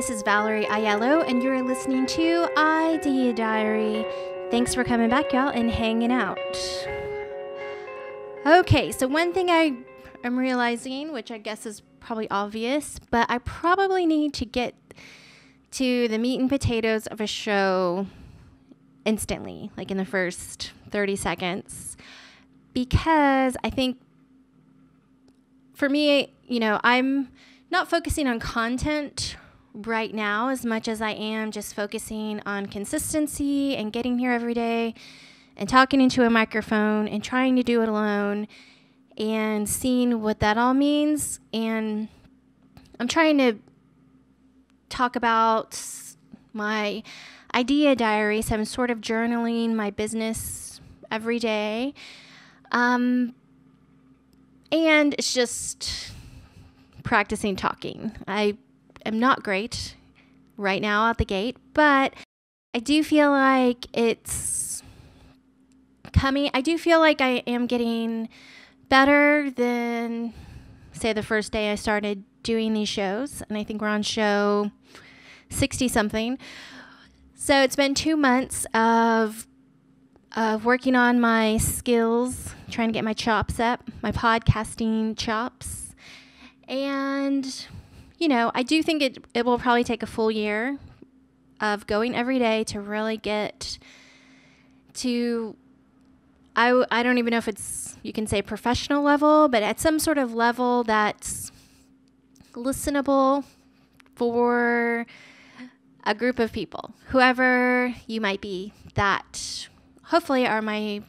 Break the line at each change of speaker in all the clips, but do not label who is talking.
this is Valerie Aiello, and you're listening to IdeaDiary. Thanks for coming back, y'all, and hanging out. Okay, so one thing I'm realizing, which I guess is probably obvious, but I probably need to get to the meat and potatoes of a show instantly, like in the first 30 seconds, because I think for me, I'm not focusing on content right now as much as I am just focusing on consistency and getting here every day and talking into a microphone and trying to do it alone and seeing what that all means. And I'm trying to talk about my idea diary, so I'm sort of journaling my business every day. And it's just practicing talking. I am not great right now out the gate, but I do feel like it's coming. I do feel like I am getting better than, say, the first day I started doing these shows. And I think we're on show 60-something. So it's been 2 months of working on my skills, trying to get my chops up, my podcasting chops. And, I do think it will probably take a full year of going every day to really get to, I don't even know if it's, you can say professional level, but at some sort of level that's listenable for a group of people, whoever you might be, that hopefully are my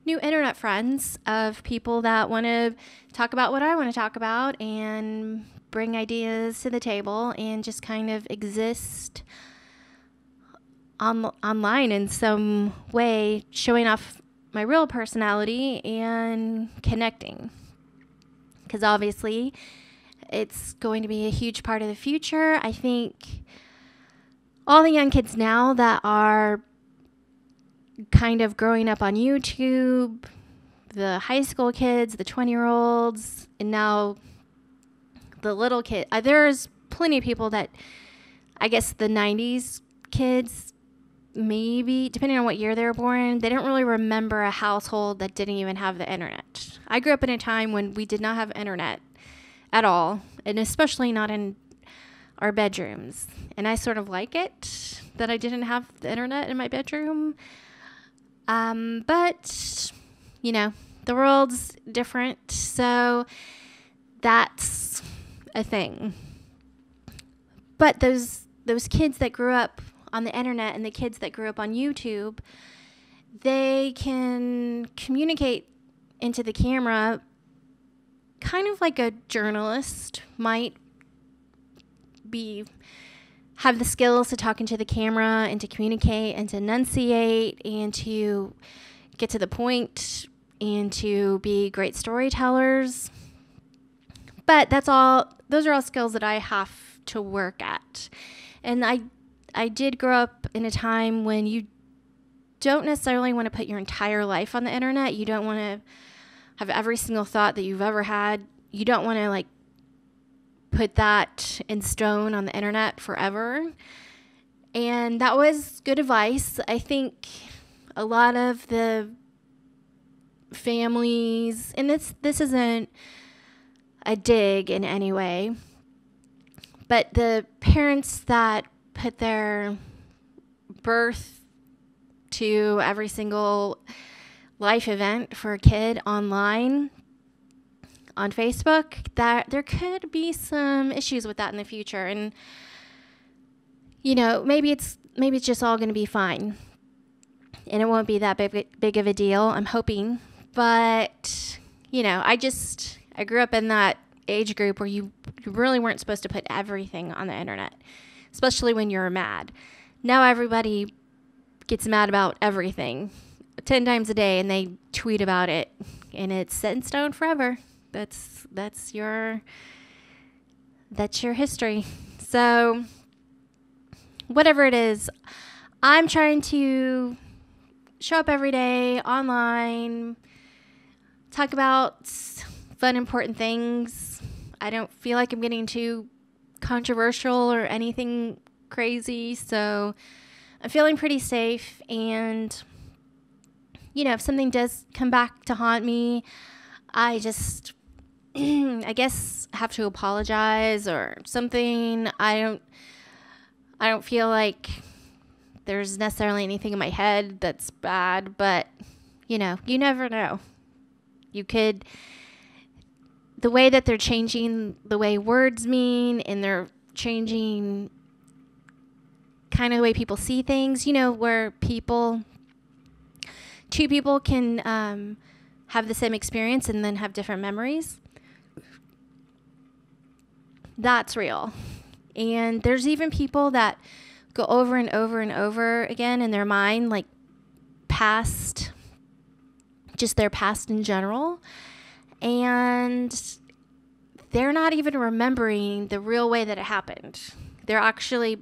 new internet friends of people that want to talk about what I want to talk about and bring ideas to the table and just kind of exist online in some way, showing off my real personality and connecting. Because obviously it's going to be a huge part of the future. I think all the young kids now that are kind of growing up on YouTube, the high school kids, the 20-year-olds, and now the little kid. There's plenty of people that, I guess the 90s kids, maybe, depending on what year they were born, they don't really remember a household that didn't even have the internet. I grew up in a time when we did not have internet at all, and especially not in our bedrooms. And I sort of like it that I didn't have the internet in my bedroom. But, the world's different, so that's a thing. But those kids that grew up on the internet and the kids that grew up on YouTube, they can communicate into the camera kind of like a journalist might have the skills to talk into the camera and to communicate and to enunciate and to get to the point and to be great storytellers. But those are all skills that I have to work at. And I did grow up in a time when you don't necessarily want to put your entire life on the internet. You don't want to have every single thought that you've ever had. You don't want to put that in stone on the internet forever. And that was good advice. I think a lot of the families, and this isn't a dig in any way, but the parents that put their birth to every single life event for a kid online on Facebook, that there could be some issues with that in the future. And maybe it's just all going to be fine and it won't be that big of a deal, I'm hoping. But I grew up in that age group where you really weren't supposed to put everything on the internet, especially when you're mad. Now everybody gets mad about everything 10 times a day and they tweet about it, and it's set in stone forever. That's your history. So whatever it is, I'm trying to show up every day online, talk about fun, important things. I don't feel like I'm getting too controversial or anything crazy. So I'm feeling pretty safe. And, if something does come back to haunt me, I just, I guess, have to apologize or something. I don't feel like there's necessarily anything in my head that's bad, but, you never know. The way that they're changing the way words mean, and they're changing kind of the way people see things, where two people can have the same experience and then have different memories. That's real. And there's even people that go over and over and over again in their mind, like just their past in general. And they're not even remembering the real way that it happened. They're actually,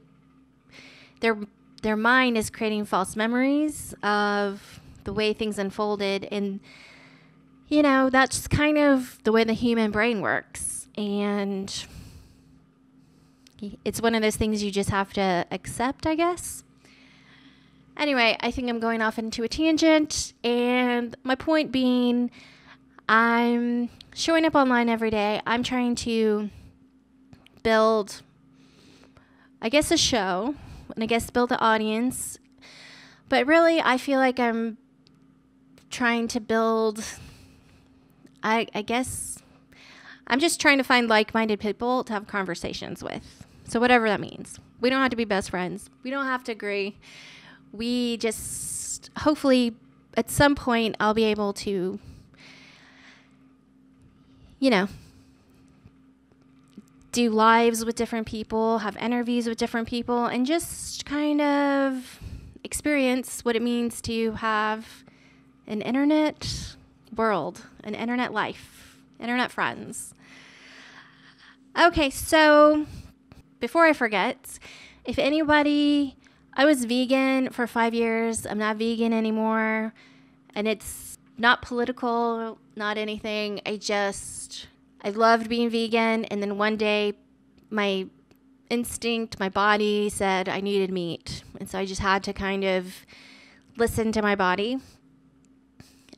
their mind is creating false memories of the way things unfolded. And, that's kind of the way the human brain works. And it's one of those things you just have to accept, I guess. Anyway, I think I'm going off into a tangent. And my point being, I'm showing up online every day. I'm trying to build, I guess, a show, and I guess build an audience. But really, I feel like I'm trying to build, I guess, I'm just trying to find like-minded people to have conversations with. So whatever that means. We don't have to be best friends. We don't have to agree. We just, hopefully, at some point, I'll be able to, do lives with different people, have interviews with different people, and just kind of experience what it means to have an internet world, an internet life, internet friends. Okay, so before I forget, if anybody, I was vegan for 5 years. I'm not vegan anymore, and it's not political, not anything. I loved being vegan, and then one day my instinct, my body said I needed meat, and so I just had to kind of listen to my body.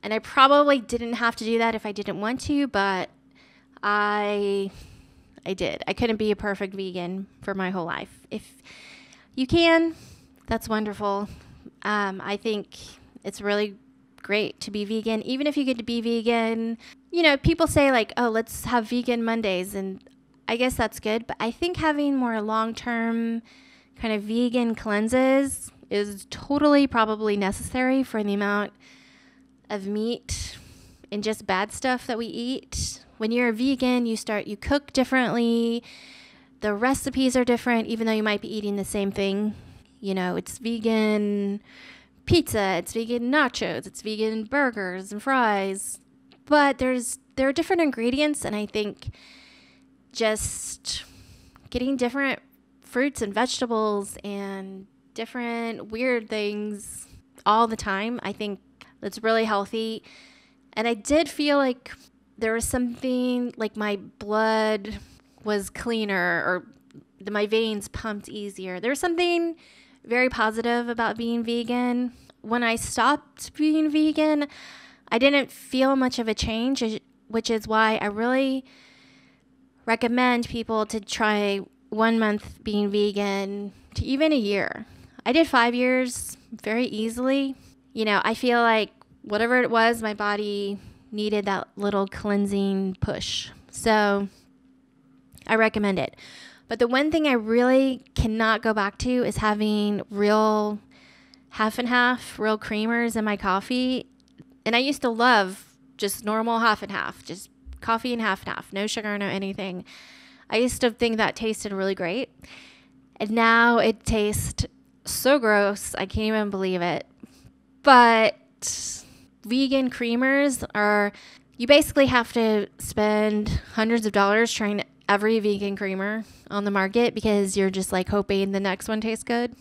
And I probably didn't have to do that if I didn't want to, but I did. I couldn't be a perfect vegan for my whole life. If you can, that's wonderful. I think it's really great to be vegan. Even if you get to be vegan, people say like, oh, let's have vegan Mondays. And I guess that's good. But I think having more long-term kind of vegan cleanses is totally probably necessary for the amount of meat and just bad stuff that we eat. When you're a vegan, you cook differently. The recipes are different, even though you might be eating the same thing. It's vegan pizza, it's vegan nachos, it's vegan burgers and fries. But there are different ingredients, and I think just getting different fruits and vegetables and different weird things all the time, I think that's really healthy. And I did feel like there was something, like my blood was cleaner, or my veins pumped easier. There was something very positive about being vegan. When I stopped being vegan, I didn't feel much of a change, which is why I really recommend people to try 1 month being vegan to even a year. I did 5 years very easily. I feel like whatever it was, my body needed that little cleansing push. So I recommend it. But the one thing I really cannot go back to is having real half and half, real creamers in my coffee. And I used to love just normal half and half, just coffee and half, no sugar, no anything. I used to think that tasted really great. And now it tastes so gross. I can't even believe it. But vegan creamers you basically have to spend hundreds of dollars trying every vegan creamer on the market, because you're just like hoping the next one tastes good,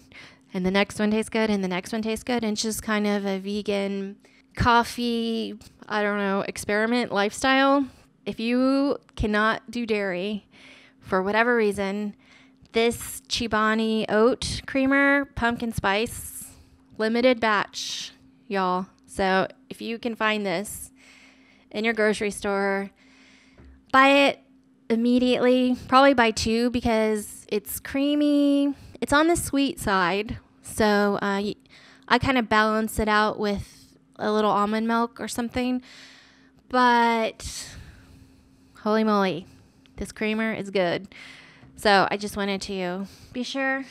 and the next one tastes good, and the next one tastes good. And it's just kind of a vegan coffee, experiment lifestyle. If you cannot do dairy for whatever reason, This Chobani oat creamer, pumpkin spice, limited batch, y'all. So if you can find this in your grocery store, buy it immediately. Probably buy 2 because it's creamy. It's on the sweet side. So I kind of balance it out with a little almond milk or something. But holy moly, this creamer is good. So I just wanted to be sure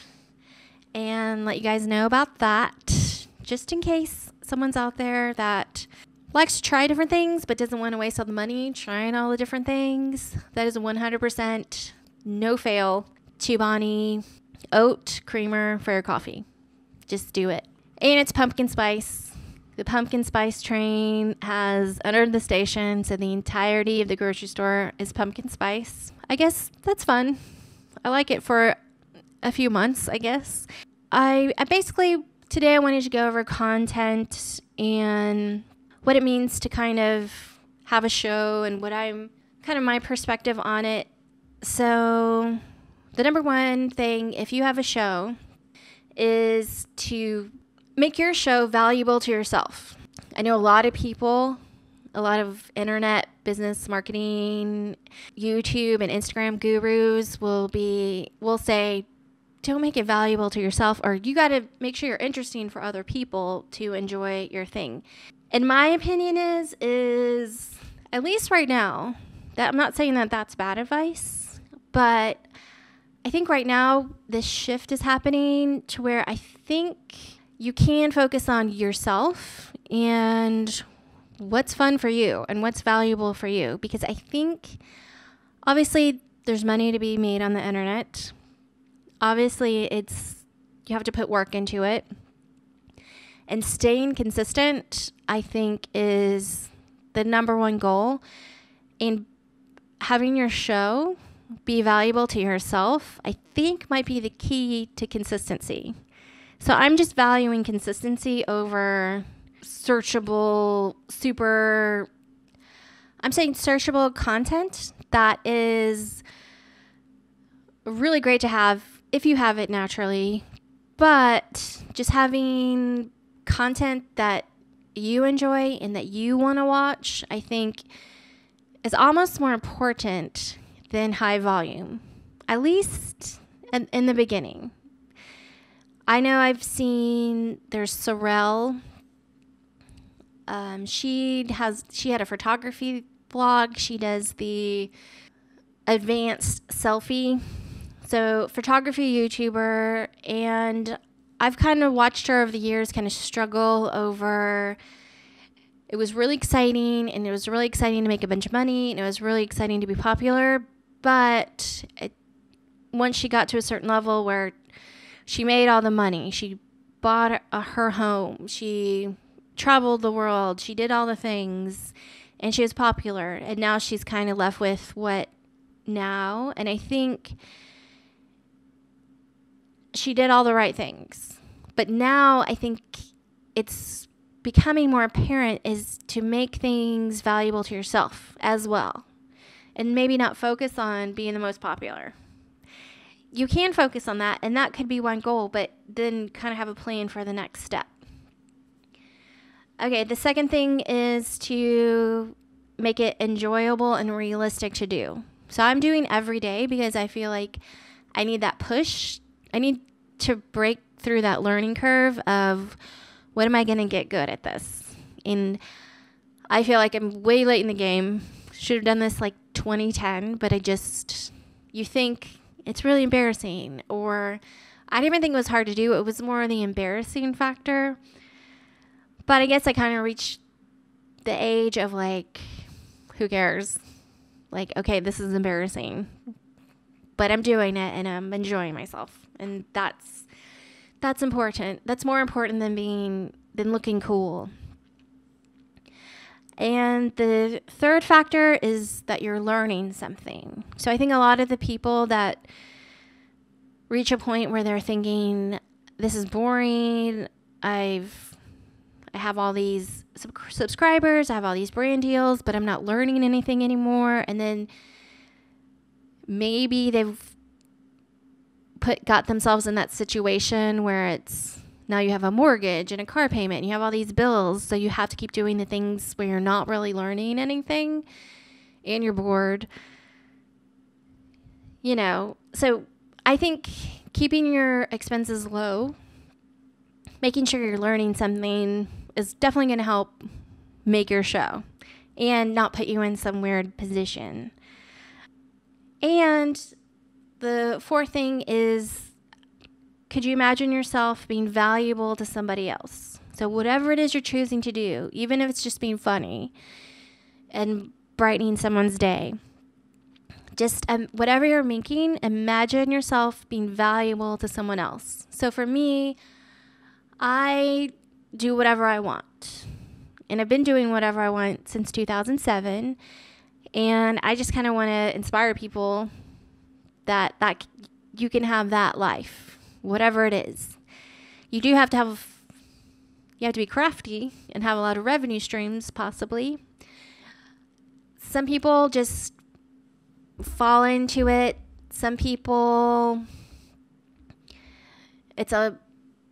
and let you guys know about that, just in case someone's out there that likes to try different things but doesn't want to waste all the money trying all the different things. That is 100% no fail Chobani oat creamer for your coffee. Just do it. And it's pumpkin spice. The pumpkin spice train has entered the station, so the entirety of the grocery store is pumpkin spice. I guess that's fun. I like it for a few months, I guess. I basically, today I wanted to go over content and what it means to kind of have a show and what I'm kind of my perspective on it. So the number one thing, if you have a show, is to make your show valuable to yourself. I know a lot of people, a lot of internet business marketing, YouTube and Instagram gurus will say, don't make it valuable to yourself, or you got to make sure you're interesting for other people to enjoy your thing. And my opinion is at least right now, that I'm not saying that that's bad advice, but I think right now this shift is happening to where I think you can focus on yourself and what's fun for you and what's valuable for you. Because I think, obviously, there's money to be made on the internet. Obviously, you have to put work into it. And staying consistent, I think, is the number one goal. And having your show be valuable to yourself, I think, might be the key to consistency. So I'm just valuing consistency over searchable content that is really great to have if you have it naturally, but just having content that you enjoy and that you want to watch, I think, is almost more important than high volume, at least in the beginning. I know I've seen there's Sorelle. She had a photography vlog. She does the advanced selfie. So photography YouTuber, and I've kind of watched her over the years kind of struggle over, it was really exciting, and it was really exciting to make a bunch of money, and it was really exciting to be popular, but once she got to a certain level where she made all the money, she bought her home, she traveled the world, she did all the things, and she was popular, and now she's kind of left with what now? And I think she did all the right things, but now I think it's becoming more apparent is to make things valuable to yourself as well, and maybe not focus on being the most popular. You can focus on that, and that could be one goal, but then kind of have a plan for the next step. Okay, the second thing is to make it enjoyable and realistic to do. So I'm doing every day because I feel like I need that push. I need to break through that learning curve of what am I going to get good at this? And I feel like I'm way late in the game. Should have done this like 2010, but you think it's really embarrassing, or I didn't even think it was hard to do. It was more the embarrassing factor. But I guess I kind of reached the age of like, who cares? Like, okay, this is embarrassing, but I'm doing it and I'm enjoying myself. And that's important. That's more important than looking cool. And the third factor is that you're learning something. So I think a lot of the people that reach a point where they're thinking, this is boring, I have all these subscribers, I have all these brand deals, but I'm not learning anything anymore. And then maybe they've got themselves in that situation where it's now you have a mortgage and a car payment and you have all these bills, so you have to keep doing the things where you're not really learning anything and you're bored. So I think keeping your expenses low, making sure you're learning something, is definitely going to help make your show and not put you in some weird position. And the fourth thing is, could you imagine yourself being valuable to somebody else? So whatever it is you're choosing to do, even if it's just being funny and brightening someone's day, just whatever you're making, imagine yourself being valuable to someone else. So for me, I do whatever I want. And I've been doing whatever I want since 2007. And I just kind of want to inspire people that you can have that life, whatever it is. You have to be crafty and have a lot of revenue streams, possibly. Some people just fall into it. Some people, it's a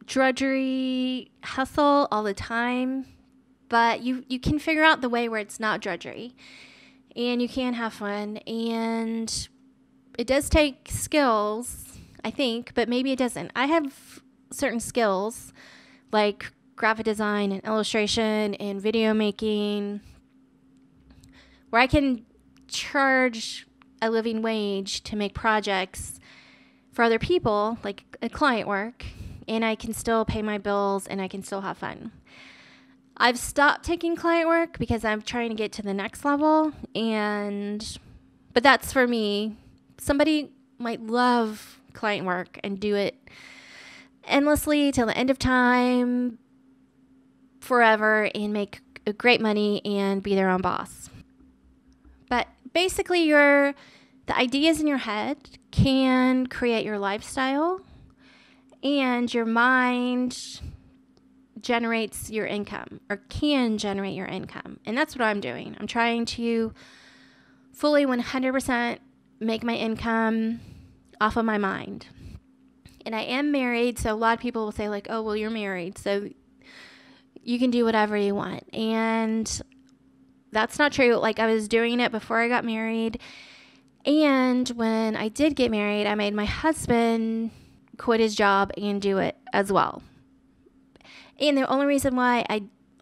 drudgery hustle all the time. But you can figure out the way where it's not drudgery. And you can have fun. And it does take skills, I think, but maybe it doesn't. I have certain skills like graphic design and illustration and video making where I can charge a living wage to make projects for other people, like a client work, and I can still pay my bills and I can still have fun. I've stopped taking client work because I'm trying to get to the next level, but that's for me. Somebody might love client work and do it endlessly till the end of time, forever, and make great money and be their own boss. But basically, the ideas in your head can create your lifestyle, and your mind generates your income, or can generate your income. And that's what I'm doing. I'm trying to fully 100% make my income off of my mind. And I am married, so a lot of people will say like, oh, well, you're married, so you can do whatever you want. And that's not true. Like, I was doing it before I got married. And when I did get married, I made my husband quit his job and do it as well. And the only reason why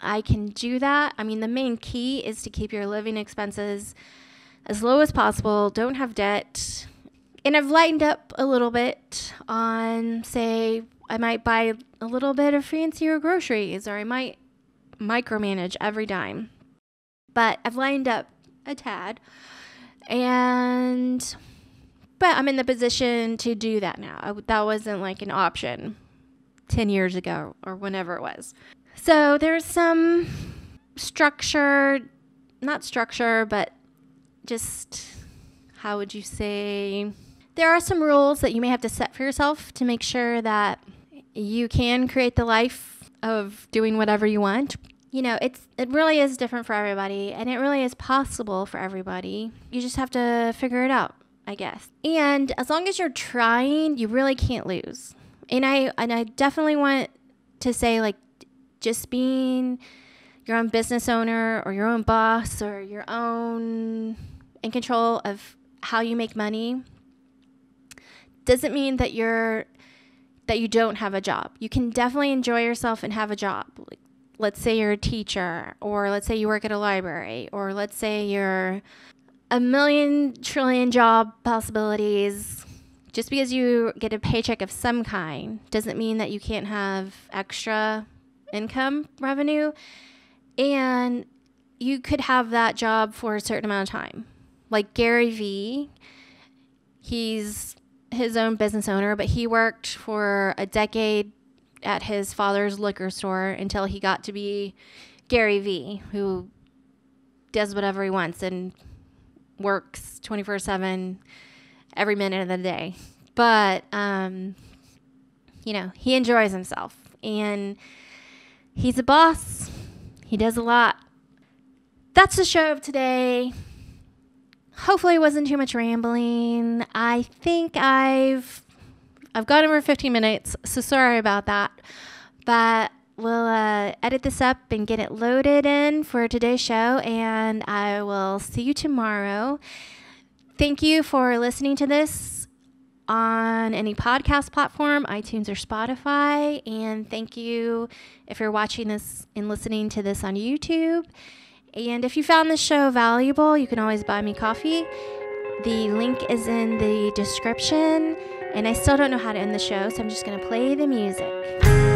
I can do that, I mean, the main key is to keep your living expenses as low as possible. Don't have debt. And I've lightened up a little bit on, say, I might buy a little bit of fancier groceries, or I might micromanage every dime. But I've lightened up a tad. But I'm in the position to do that now. That wasn't like an option 10 years ago or whenever it was. So there's some not structure, but just, how would you say? There are some rules that you may have to set for yourself to make sure that you can create the life of doing whatever you want. It really is different for everybody, and it really is possible for everybody. You just have to figure it out, I guess. And as long as you're trying, you really can't lose. And I definitely want to say, like, just being your own business owner or your own boss or your own in control of how you make money doesn't mean that you don't have a job. You can definitely enjoy yourself and have a job. Like, let's say you're a teacher, or let's say you work at a library, or let's say you're a million trillion job possibilities. Just because you get a paycheck of some kind doesn't mean that you can't have extra income revenue. And you could have that job for a certain amount of time. Like Gary Vee, he's his own business owner, but he worked for a decade at his father's liquor store until he got to be Gary Vee, who does whatever he wants and works 24/7 every minute of the day. But, he enjoys himself, and he's a boss. He does a lot. That's the show of today. Hopefully it wasn't too much rambling. I think I've I've gone over 15 minutes, so sorry about that. But we'll edit this up and get it loaded in for today's show, and I will see you tomorrow. Thank you for listening to this on any podcast platform, iTunes or Spotify. And thank you if you're watching this and listening to this on YouTube. And if you found this show valuable, you can always buy me coffee. The link is in the description. And I still don't know how to end the show, so I'm just going to play the music.